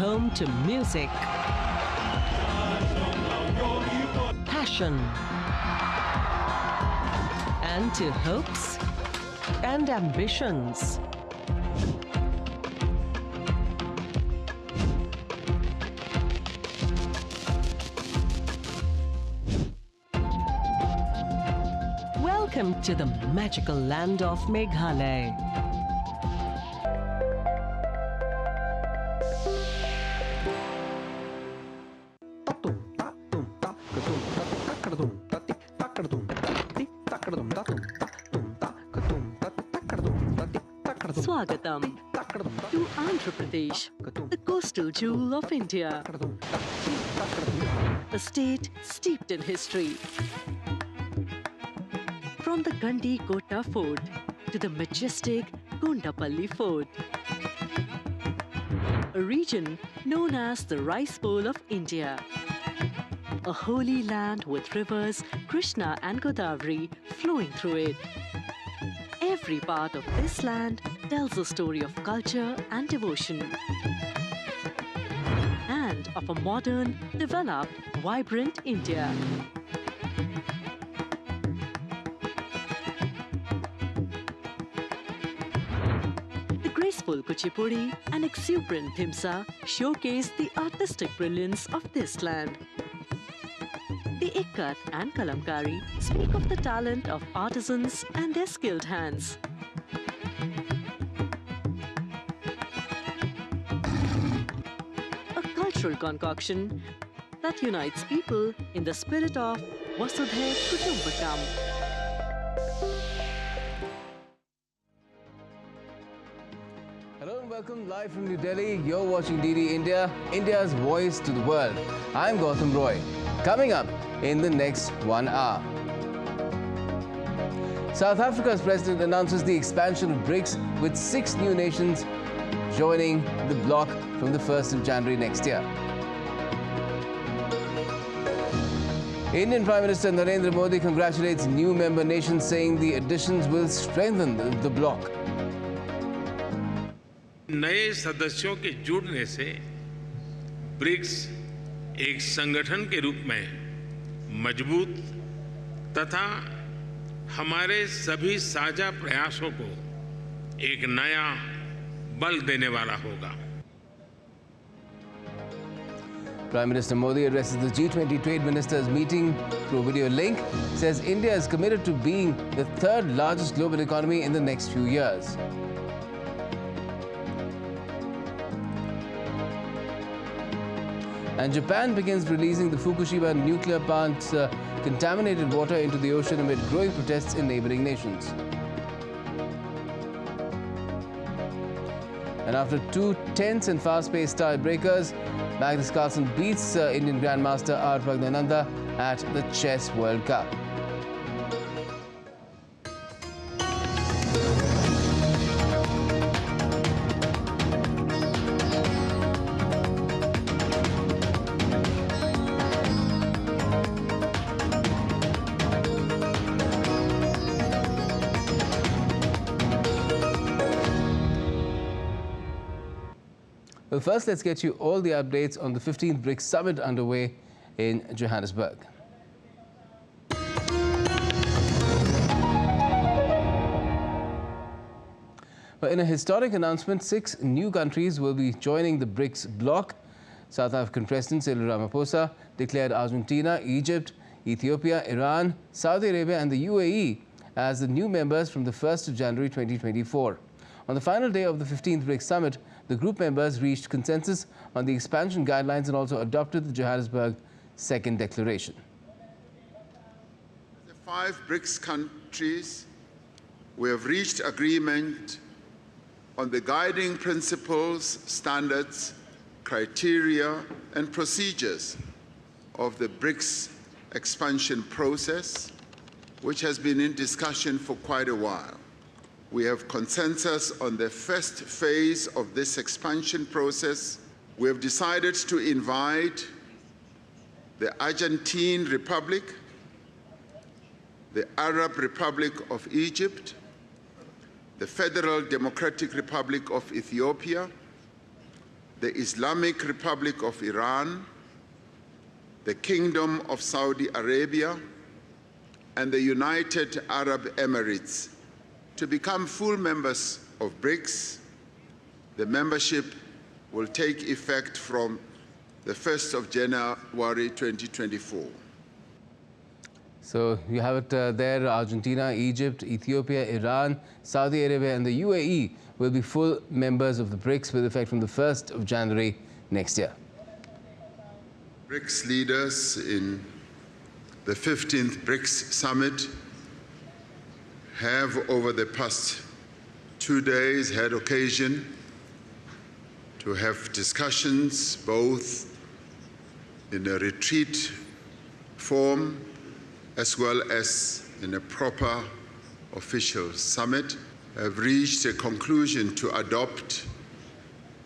S14: Home to music, passion, and to hopes and ambitions. Welcome to the magical land of Meghalaya.
S8: Swagatam to Andhra Pradesh, the coastal jewel of India. A state steeped in history. From the Gandi Kota Fort to the majestic Gondapalli Fort. A region known as the Rice Bowl of India. A holy land with rivers Krishna and Godavari flowing through it. Every part of this land tells a story of culture and devotion. And of a modern, developed, vibrant India. The graceful Kuchipudi and exuberant Thimsa showcase the artistic brilliance of this land. The Ikkat and Kalamkari speak of the talent of artisans and their skilled hands. A cultural concoction that unites people in the spirit of Vasudhaiv Kutumbakam.
S15: Hello and welcome live from New Delhi. You're watching DD India, India's voice to the world. I'm Gautam Roy. Coming up in the next 1 hour. South Africa's president announces the expansion of BRICS with 6 new nations joining the bloc from the 1st of January next year. Indian Prime Minister Narendra Modi congratulates new member nations, saying the additions will strengthen the bloc.
S2: नए सदस्यों के जुड़ने से BRICS एक संगठन के रूप में मजबूत तथा हमारे सभी साझा प्रयासों को एक नया बल देने वाला होगा.
S15: Prime Minister Modi addresses the G20 trade ministers meeting through a video link, says India is committed to being the 3rd largest global economy in the next few years. And Japan begins releasing the Fukushima nuclear plant's contaminated water into the ocean amid growing protests in neighboring nations. And after 2 tense and fast-paced tiebreakers, Magnus Carlsen beats Indian Grandmaster R. Pragnananda at the Chess World Cup. Well, first, let's get you all the updates on the 15th BRICS Summit underway in Johannesburg. Well, in a historic announcement, 6 new countries will be joining the BRICS bloc. South African President Cyril Ramaphosa declared Argentina, Egypt, Ethiopia, Iran, Saudi Arabia and the UAE as the new members from the 1st of January 2024. On the final day of the 15th BRICS Summit, the group members reached consensus on the expansion guidelines and also adopted the Johannesburg Second Declaration.
S16: The 5 BRICS countries, we have reached agreement on the guiding principles, standards, criteria, and procedures of the BRICS expansion process, which has been in discussion for quite a while. We have consensus on the first phase of this expansion process. We have decided to invite the Argentine Republic, the Arab Republic of Egypt, the Federal Democratic Republic of Ethiopia, the Islamic Republic of Iran, the Kingdom of Saudi Arabia, and the United Arab Emirates To become full members of BRICS, the membership will take effect from the 1st of January 2024.
S15: So you have it there. Argentina, Egypt, Ethiopia, Iran, Saudi Arabia and the UAE will be full members of the BRICS with effect from the 1st of January next year.
S16: BRICS leaders in the 15th BRICS summit have over the past 2 days had occasion to have discussions both in a retreat form as well as in a proper official summit, have reached a conclusion to adopt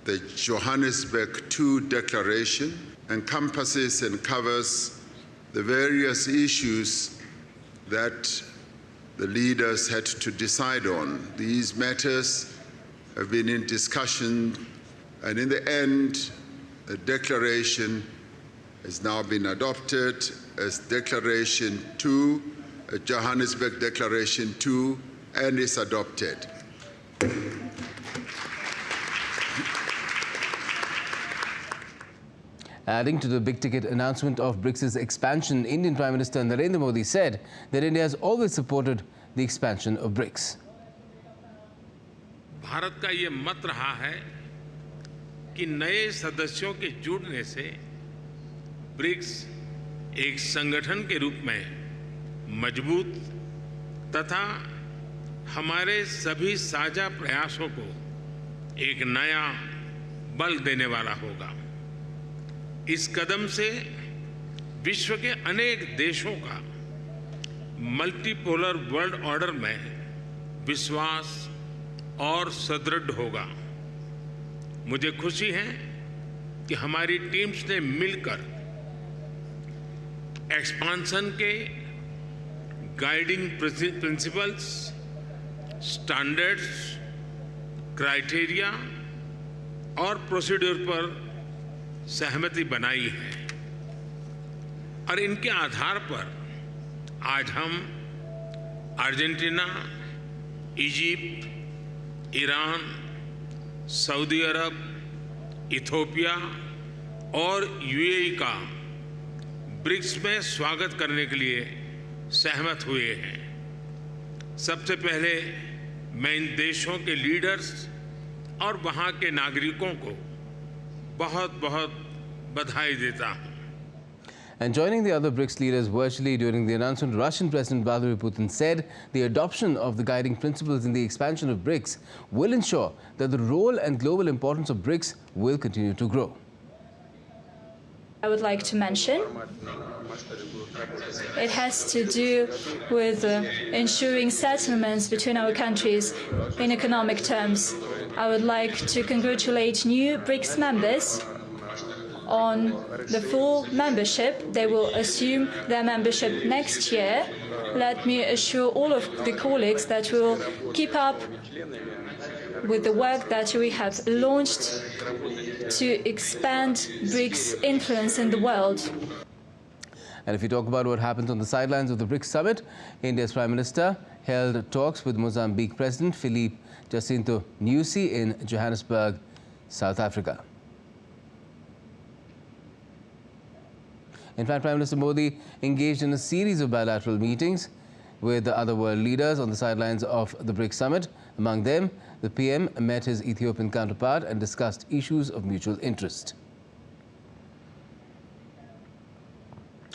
S16: the Johannesburg II Declaration, encompasses and covers the various issues that the leaders had to decide on. These matters have been in discussion, and in the end, a declaration has now been adopted as Declaration 2, Johannesburg Declaration 2, and is adopted.
S15: Adding to the big-ticket announcement of BRICS' expansion, Indian Prime Minister Narendra Modi said that India has always supported the expansion of BRICS.
S2: Bharat का ये मत रहा है कि नए सदस्यों के जुड़ने से ब्रिक्स एक संगठन के रूप में मजबूत तथा हमारे सभी साझा प्रयासों को एक नया बल देने वाला होगा। इस कदम से विश्व के अनेक देशों का मल्टीपोलर वर्ल्ड ऑर्डर में विश्वास और सुदृढ़ होगा। मुझे खुशी है कि हमारी टीम्स ने मिलकर एक्सपांशन के गाइडिंग प्रिंसिपल्स, स्टैंडर्ड्स, क्राइटेरिया और प्रोसीड्यूर पर सहमति बनाई है और इनके आधार पर आज हम अर्जेंटीना, इजिप्ट, ईरान, सऊदी अरब, इथियोपिया और यूएई का ब्रिक्स में स्वागत करने के लिए सहमत हुए हैं। सबसे पहले मैं इन देशों के लीडर्स और वहां के नागरिकों को बहुत-बहुत बधाई देता हूं।
S15: And joining the other BRICS leaders virtually during the announcement, Russian President Vladimir Putin said the adoption of the guiding principles in the expansion of BRICS will ensure that the role and global importance of BRICS will continue to grow.
S3: I would like to mention it has to do with ensuring settlements between our countries in economic terms. I would like to congratulate new BRICS members on the full membership. They will assume their membership next year. Let me assure all of the colleagues that we will keep up with the work that we have launched to expand BRICS' influence in the world.
S15: And if you talk about what happens on the sidelines of the BRICS summit, India's Prime Minister held talks with Mozambique President Filipe Jacinto Nyusi in Johannesburg, South Africa. In fact, Prime Minister Modi engaged in a series of bilateral meetings with the other world leaders on the sidelines of the BRICS summit. Among them, the PM met his Ethiopian counterpart and discussed issues of mutual interest.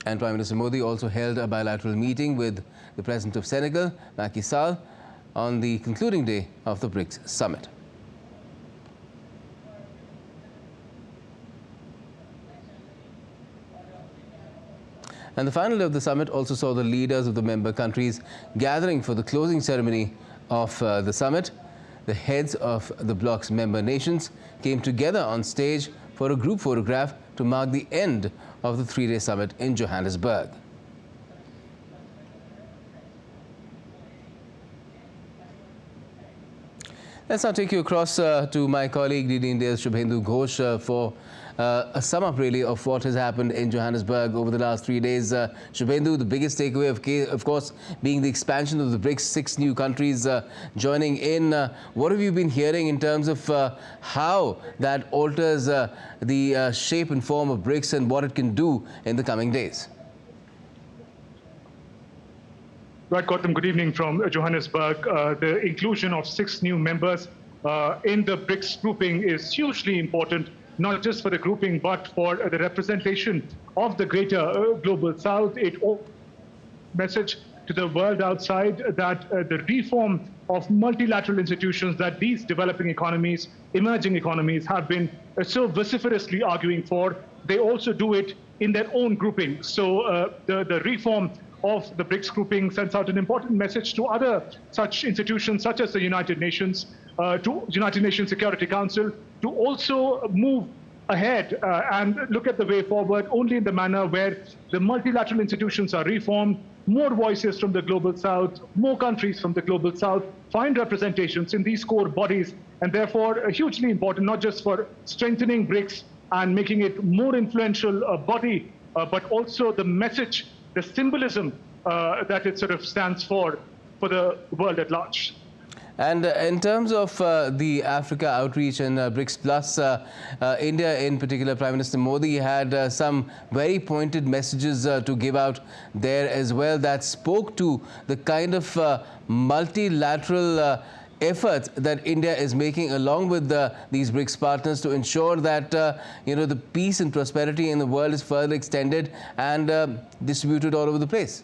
S15: And Prime Minister Modi also held a bilateral meeting with the President of Senegal, Macky Sall, on the concluding day of the BRICS summit. And the final day of the summit also saw the leaders of the member countries gathering for the closing ceremony of the summit. The heads of the bloc's member nations came together on stage for a group photograph to mark the end of the three-day summit in Johannesburg. Let's now take you across to my colleague, DD India's Shubhendu Ghosh, for a sum-up, really, of what has happened in Johannesburg over the last 3 days. Shubhendu, the biggest takeaway, of course, being the expansion of the BRICS, 6 new countries joining in. What have you been hearing in terms of how that alters the shape and form of BRICS and what it can do in the coming days?
S5: Right, Gautam, good evening from Johannesburg. The inclusion of 6 new members in the BRICS grouping is hugely important, not just for the grouping, but for the representation of the greater global south. It message to the world outside that the reform of multilateral institutions that these developing economies, emerging economies have been so vociferously arguing for, they also do it in their own grouping. So the reform of the BRICS grouping sends out an important message to other such institutions, such as the United Nations, to United Nations Security Council, to also move ahead and look at the way forward only in the manner where the multilateral institutions are reformed, more voices from the global south, more countries from the global south find representations in these core bodies, and therefore hugely important, not just for strengthening BRICS and making it more influential body, but also the message, the symbolism that it sort of stands for the world at large.
S15: And in terms of the Africa outreach and BRICS Plus, India in particular, Prime Minister Modi had some very pointed messages to give out there as well that spoke to the kind of multilateral efforts that India is making along with these BRICS partners to ensure that the peace and prosperity in the world is further extended and distributed all over the place.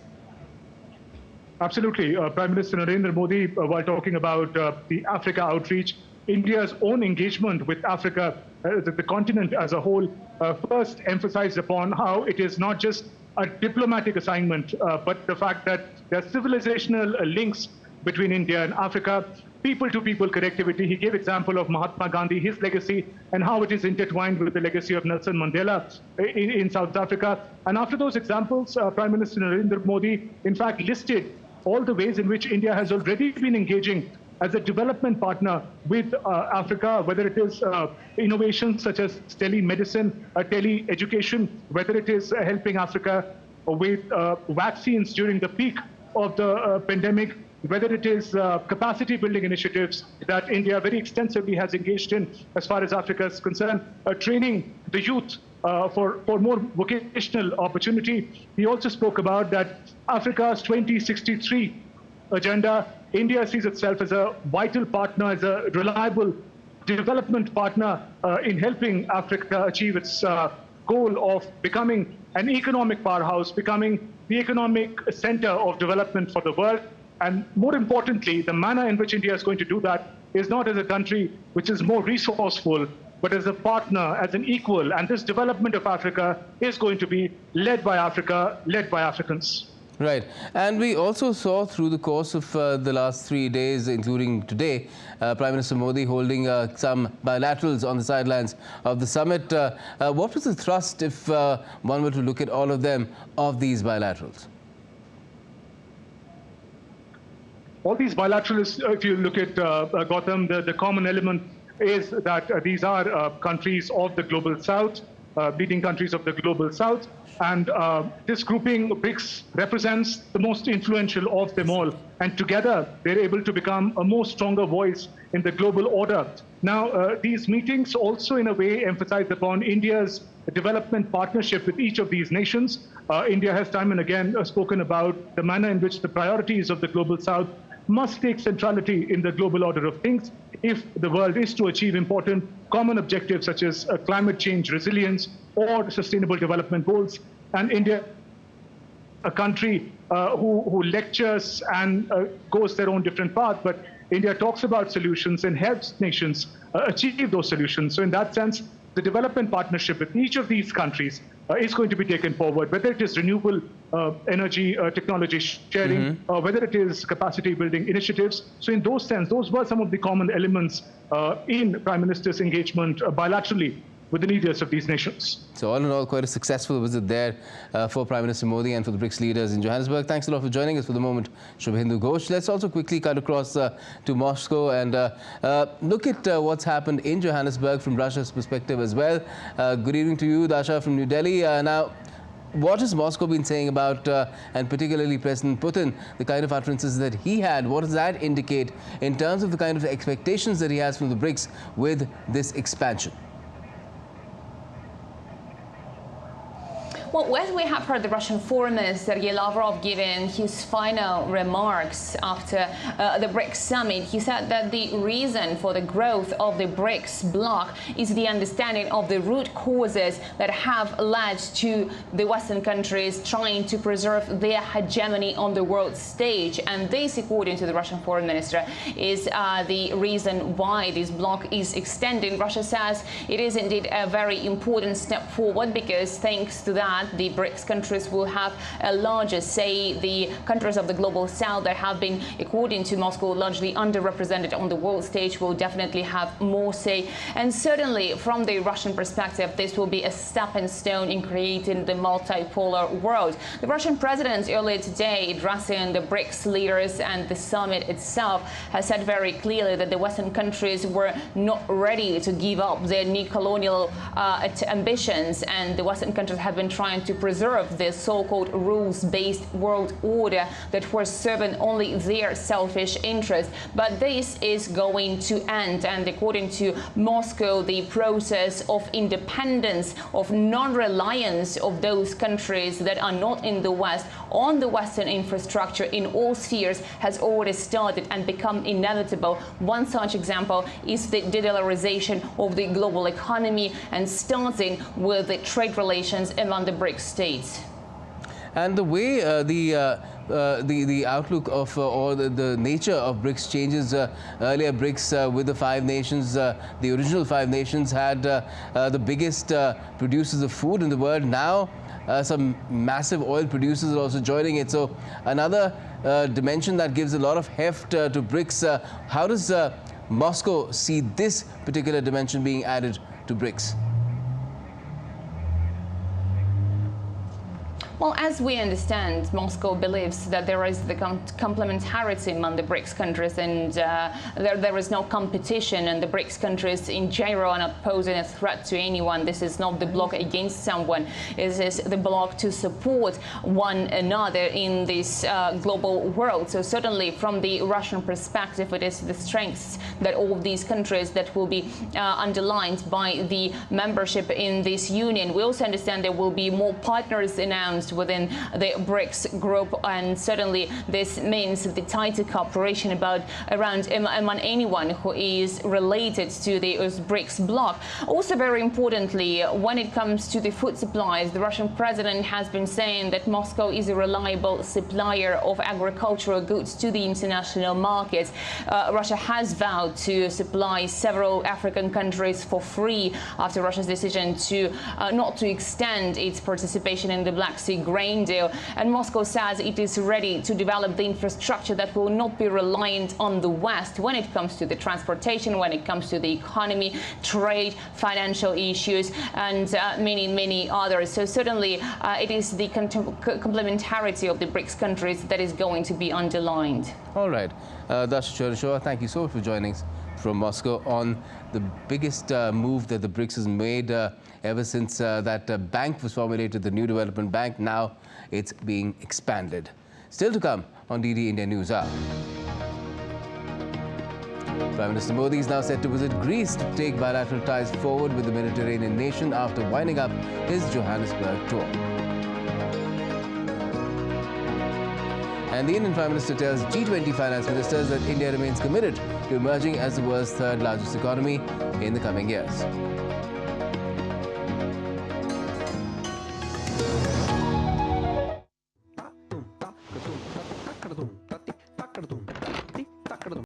S5: Absolutely. Prime Minister Narendra Modi, while talking about the Africa outreach, India's own engagement with Africa, the continent as a whole, first emphasized upon how it is not just a diplomatic assignment, but the fact that there are civilizational links between India and Africa, people-to-people connectivity. He gave example of Mahatma Gandhi, his legacy, and how it is intertwined with the legacy of Nelson Mandela in South Africa. And after those examples, Prime Minister Narendra Modi, in fact, listed all the ways in which India has already been engaging as a development partner with Africa, whether it is innovations such as telemedicine, tele-education, whether it is helping Africa with vaccines during the peak of the pandemic, whether it is capacity building initiatives that India very extensively has engaged in as far as Africa is concerned, training the youth for more vocational opportunity. He also spoke about that Africa's 2063 agenda, India sees itself as a vital partner, as a reliable development partner in helping Africa achieve its goal of becoming an economic powerhouse, becoming the economic center of development for the world. And more importantly, the manner in which India is going to do that is not as a country which is more resourceful, but as a partner, as an equal. And this development of Africa is going to be led by Africa, led by Africans.
S15: Right. And we also saw through the course of the last 3 days, including today, Prime Minister Modi holding some bilaterals on the sidelines of the summit. What was the thrust, if one were to look at all of them, of these bilaterals?
S5: All these bilaterals, if you look at Gautam, the common element is that these are countries of the global south, leading countries of the global south. And this grouping, BRICS, represents the most influential of them all. And together, they're able to become a more stronger voice in the global order. Now, these meetings also, in a way, emphasize upon India's development partnership with each of these nations. India has time and again spoken about the manner in which the priorities of the global south must take centrality in the global order of things if the world is to achieve important common objectives such as climate change, resilience, or sustainable development goals. And India, a country who lectures and goes their own different path, but India talks about solutions and helps nations achieve those solutions. So in that sense, the development partnership with each of these countries is going to be taken forward, whether it is renewable energy technology sharing, whether it is capacity building initiatives. So in those sense, those were some of the common elements in Prime Minister's engagement bilaterally with the leaders of these nations.
S15: So all in all, quite a successful visit there for Prime Minister Modi and for the BRICS leaders in Johannesburg. Thanks a lot for joining us for the moment, Shubhendu Ghosh. Let's also quickly cut across to Moscow and look at what's happened in Johannesburg from Russia's perspective as well. Good evening to you, Dasha from New Delhi. Now, what has Moscow been saying about, and particularly President Putin, the kind of utterances that he had? What does that indicate in terms of the kind of expectations that he has from the BRICS with this expansion?
S6: Well, as we have heard the Russian Foreign Minister Sergei Lavrov giving his final remarks after the BRICS summit, he said that the reason for the growth of the BRICS bloc is the understanding of the root causes that have led to the Western countries trying to preserve their hegemony on the world stage. And this, according to the Russian Foreign Minister, is the reason why this bloc is extending. Russia says it is indeed a very important step forward because thanks to that, the BRICS countries will have a larger say. The countries of the global south that have been, according to Moscow, largely underrepresented on the world stage will definitely have more say. And certainly, from the Russian perspective, this will be a stepping stone in creating the multipolar world. The Russian president earlier today, addressing the BRICS leaders and the summit itself, has said very clearly that the Western countries were not ready to give up their neo-colonial ambitions, and the Western countries have been trying to preserve this so-called rules-based world order that was serving only their selfish interests. But this is going to end, and according to Moscow, the process of independence, of non-reliance of those countries that are not in the West on the Western infrastructure in all spheres has already started and become inevitable. One such example is the de-dollarization of the global economy, and starting with the trade relations among the BRICS states.
S15: And the way the outlook of or the nature of BRICS changes. Earlier, BRICS with the 5 nations, the original 5 nations, had the biggest producers of food in the world. Now, some massive oil producers are also joining it. So another dimension that gives a lot of heft to BRICS. How does Moscow see this particular dimension being added to BRICS?
S6: Well, as we understand, Moscow believes that there is the complementarity among the BRICS countries, and there is no competition, and the BRICS countries in general are not posing a threat to anyone. This is not the bloc against someone. This is the bloc to support one another in this global world. So certainly from the Russian perspective, it is the strengths that all of these countries that will be underlined by the membership in this union. We also understand there will be more partners announced within the BRICS group, and certainly this means the tighter cooperation around among anyone who is related to the BRICS bloc. Also, very importantly, when it comes to the food supplies, the Russian president has been saying that Moscow is a reliable supplier of agricultural goods to the international markets. Russia has vowed to supply several African countries for free after Russia's decision to not to extend its participation in the Black Sea grain deal, and Moscow says it is ready to develop the infrastructure that will not be reliant on the West when it comes to the transportation, when it comes to the economy, trade, financial issues, and many others. So certainly it is the complementarity of the BRICS countries that is going to be underlined.
S15: All right. Dasha Cherishova, thank you so much for joining us from Moscow on the biggest move that the BRICS has made ever since that bank was formulated, the New Development Bank. Now it's being expanded. Still to come on DD India News Hour. Prime Minister Modi is now set to visit Greece to take bilateral ties forward with the Mediterranean nation after winding up his Johannesburg tour. And the Indian Prime Minister tells G20 finance ministers that India remains committed to emerging as the world's 3rd largest economy in the coming years.